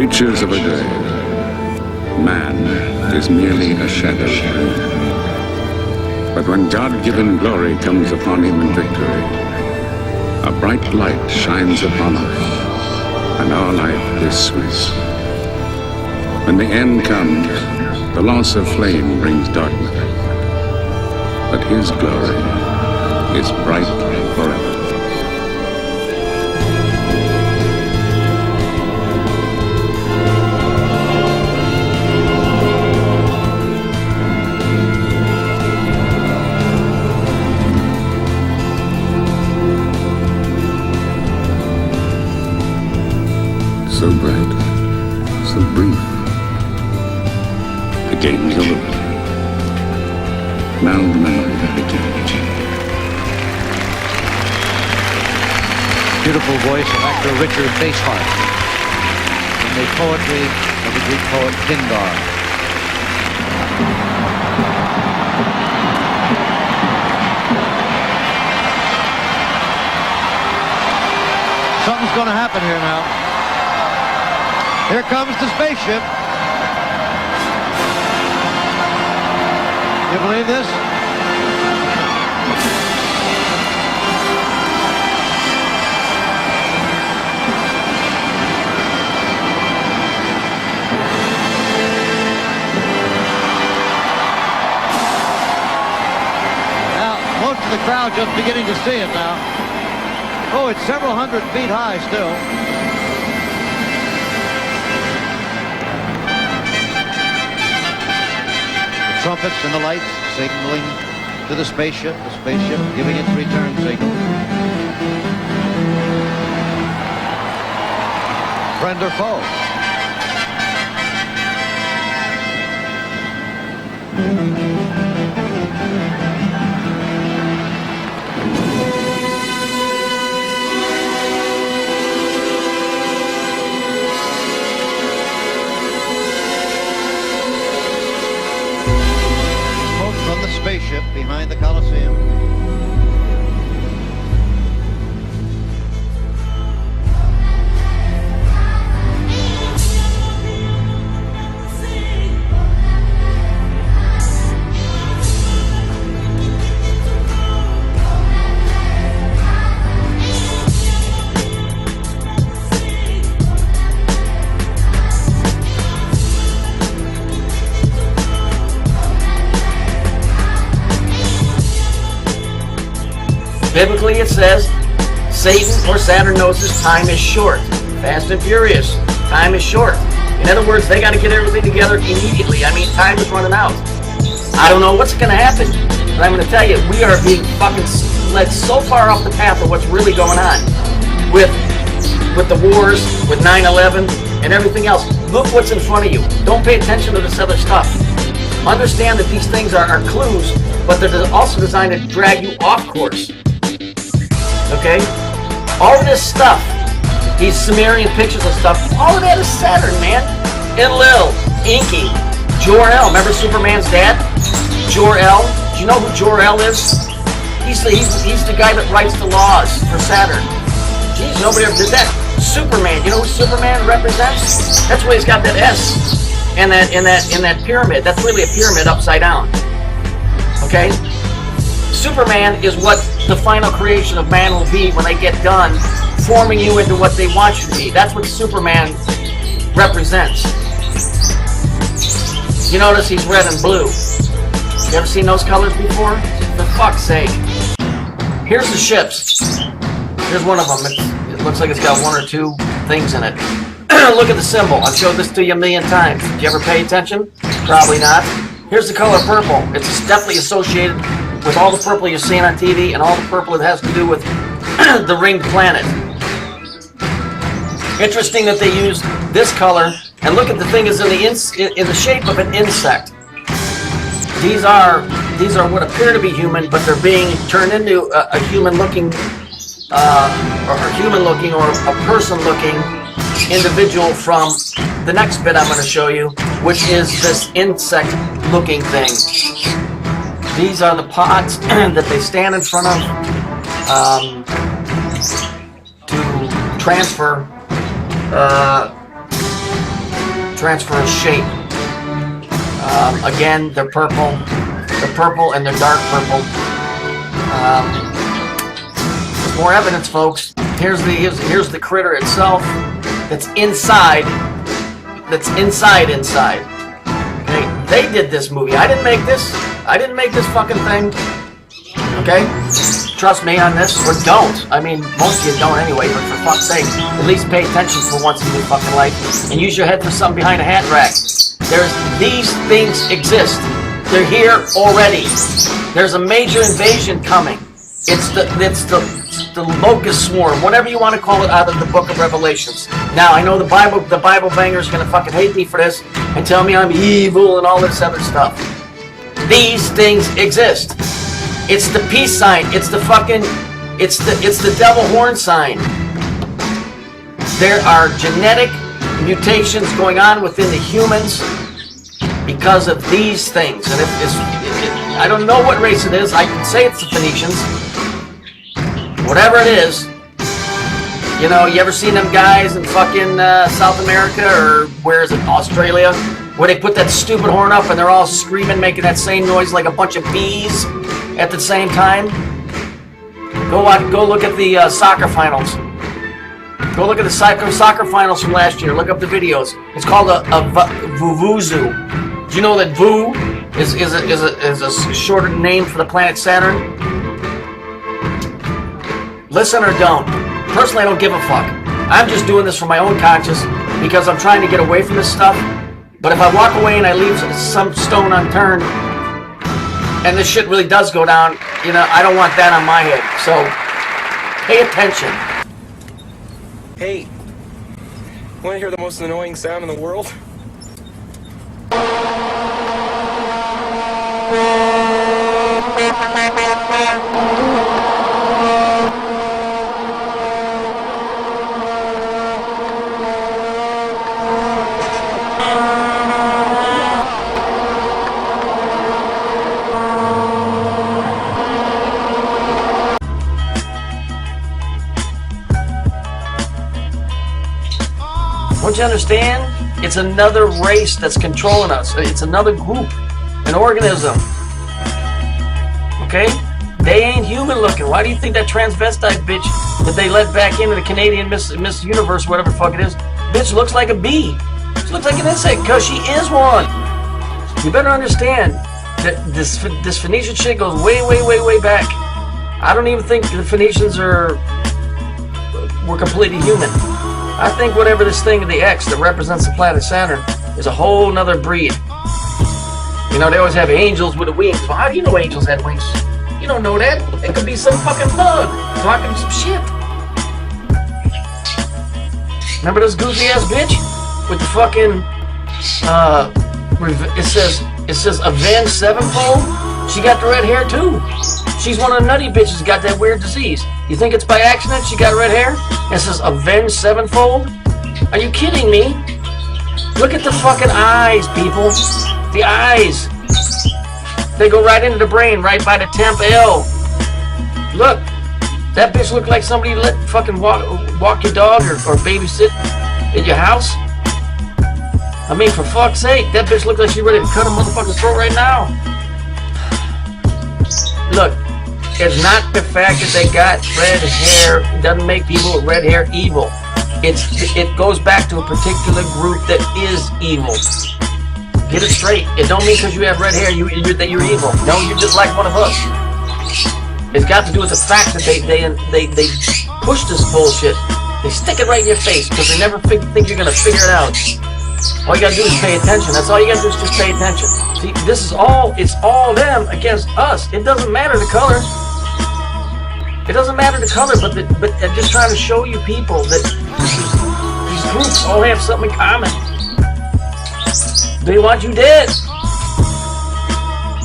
Creatures of a day, man is merely a shadow. But when God-given glory comes upon him in victory, a bright light shines upon us, and our life is sweet. When the end comes, the loss of flame brings darkness, but his glory is bright forever. So bright, so brief. The game's over. Now the memory begins. Beautiful voice of actor Richard Basehart in the poetry of the Greek poet Pindar. Something's going to happen here now. Here comes the spaceship. You believe this? Now, most of the crowd just beginning to see it now. Oh, it's several hundred feet high still. Trumpets and the lights signaling to the spaceship giving its return signal. Friend or foe? Spaceship behind the Coliseum. Biblically it says, Satan or Saturn knows his time is short. Fast and Furious, time is short. In other words, they got to get everything together immediately. I mean, time is running out. I don't know what's going to happen, but I'm going to tell you, we are being fucking led so far off the path of what's really going on with the wars, with 9/11, and everything else. Look what's in front of you. Don't pay attention to this other stuff. Understand that these things are clues, but they're also designed to drag you off course. Okay? All of this stuff, these Sumerian pictures and stuff, all of that is Saturn, man. Enlil, Enki, Jor-El. Remember Superman's dad? Jor-El. Do you know who Jor-El is? He's the guy that writes the laws for Saturn. Jeez, nobody ever did that. Superman. You know who Superman represents? That's why he's got that S in that pyramid. That's really a pyramid upside down. Okay? Superman is what the final creation of man will be when they get done forming you into what they want you to be. That's what Superman represents. You notice he's red and blue. You ever seen those colors before? For fuck's sake. Here's the ships. Here's one of them. It looks like it's got one or two things in it. Look at the symbol. I've showed this to you a million times. Did you ever pay attention? Probably not. Here's the color purple. It's definitely associated with all the purple you're seeing on TV and all the purple it has to do with the ringed planet. Interesting that they used this color, and look at the thing is in the shape of an insect. These are what appear to be human, but they're being turned into a human-looking, or human-looking, or a person-looking individual from the next bit I'm going to show you, which is this insect-looking thing. These are the pots that they stand in front of to transfer transference shape. Again, they're purple. They're purple and they're dark purple. There's more evidence, folks. Here's the critter itself. That's inside. Inside. Okay, they did this movie. I didn't make this. I didn't make this fucking thing. Okay, trust me on this, or don't. I mean, most of you don't anyway. But for fuck's sake, at least pay attention for once in your fucking life, and use your head for something behind a hat rack. These things exist. They're here already. There's a major invasion coming. It's the locust swarm, whatever you want to call it, out of the book of Revelations. Now, I know the Bible bangers are going to fucking hate me for this and tell me I'm evil and all this other stuff. These things exist. It's the peace sign. It's the devil horn sign. There are genetic mutations going on within the humans because of these things. And I don't know what race it is. I can say it's the Phoenicians. Whatever it is, you know, you ever seen them guys in fucking South America, or where is it, Australia, where they put that stupid horn up and they're all screaming, making that same noise like a bunch of bees at the same time? Go look at the soccer finals. Go look at the soccer finals from last year. Look up the videos. It's called a vuvuzu. Do you know that vu is a shorter name for the planet Saturn? Listen or don't. Personally, I don't give a fuck. I'm just doing this for my own conscience because I'm trying to get away from this stuff. But if I walk away and I leave some stone unturned and this shit really does go down, you know, I don't want that on my head. So, pay attention. Hey, want to hear the most annoying sound in the world? Don't you understand? It's another race that's controlling us. It's another group, an organism. Okay? They ain't human looking. Why do you think that transvestite bitch that they let back into the Canadian Miss Universe, whatever the fuck it is, bitch looks like a bee? She looks like an insect because she is one. You better understand that this Phoenician shit goes way, way, way, way back. I don't even think the Phoenicians were completely human. I think whatever this thing of the X that represents the planet Saturn is a whole nother breed. You know, they always have angels with the wings. Well, how do you know angels had wings? You don't know that. It could be some fucking bug talking some shit. Remember this goofy ass bitch with the fucking it says Avenged Sevenfold? She got the red hair too. She's one of the nutty bitches that got that weird disease. You think it's by accident she got red hair? It says Avenged Sevenfold? Are you kidding me? Look at the fucking eyes, people. The eyes. They go right into the brain, right by the temp L. Look. That bitch looked like somebody let fucking walk your dog or babysit at your house. I mean, for fuck's sake, that bitch looked like she ready to cut a motherfucker's throat right now. Look. It's not the fact that they got red hair doesn't make people with red hair evil. It goes back to a particular group that is evil. Get it straight. It don't mean because you have red hair that you're evil. No, you're just like one of us. It's got to do with the fact that they push this bullshit. They stick it right in your face because they never think you're gonna figure it out. All you gotta do is pay attention. That's all you gotta do is just pay attention. See, it's all them against us. It doesn't matter the color. It doesn't matter the color, but I'm just trying to show you people that these groups all have something in common. They want you dead.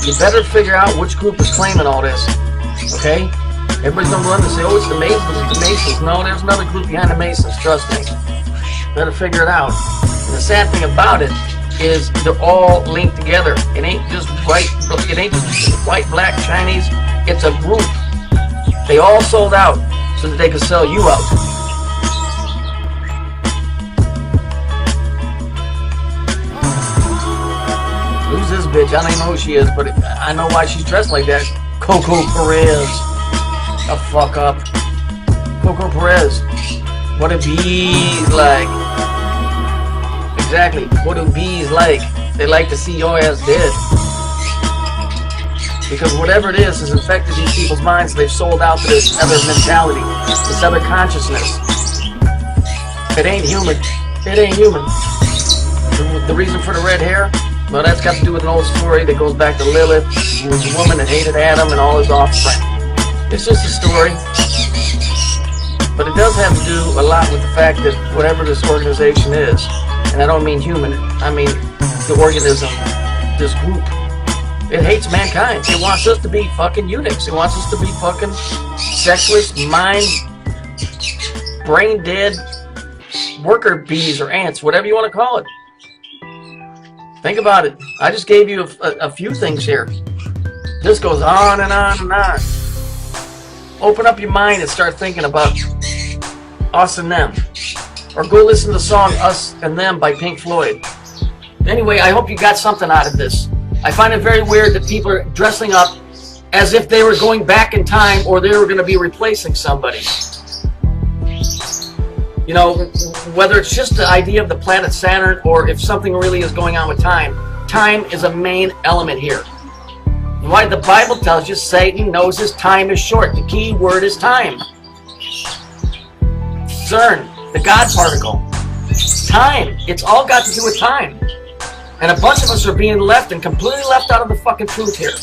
You better figure out which group is claiming all this. Okay? Everybody's gonna run and say, oh, it's the Masons, it's the Masons. No, there's another group behind the Masons, trust me. Better figure it out. And the sad thing about it is they're all linked together. It ain't just white, black, Chinese. It's a group. They all sold out so that they could sell you out. bitch. I don't even know who she is, but I know why she's dressed like that. Coco Perez. The fuck up. Coco Perez. What do bees like? Exactly. What do bees like? They like to see your ass dead. Because whatever it is has infected these people's minds. They've sold out to this other mentality, this other consciousness. It ain't human. It ain't human. The reason for the red hair? Well, that's got to do with an old story that goes back to Lilith, who was a woman that hated Adam and all his offspring. It's just a story. But it does have to do a lot with the fact that whatever this organization is, and I don't mean human, I mean the organism, this group, it hates mankind. It wants us to be fucking eunuchs. It wants us to be fucking sexless, brain dead worker bees or ants, whatever you want to call it. Think about it. I just gave you a few things here. This goes on and on and on. Open up your mind and start thinking about us and them. Or go listen to the song Us and Them by Pink Floyd. Anyway, I hope you got something out of this. I find it very weird that people are dressing up as if they were going back in time or they were going to be replacing somebody. You know, whether it's just the idea of the planet Saturn or if something really is going on with time, time is a main element here. Why the Bible tells you Satan knows his time is short. The key word is time. CERN, the God particle. Time. It's all got to do with time. And a bunch of us are being left and completely left out of the fucking truth here.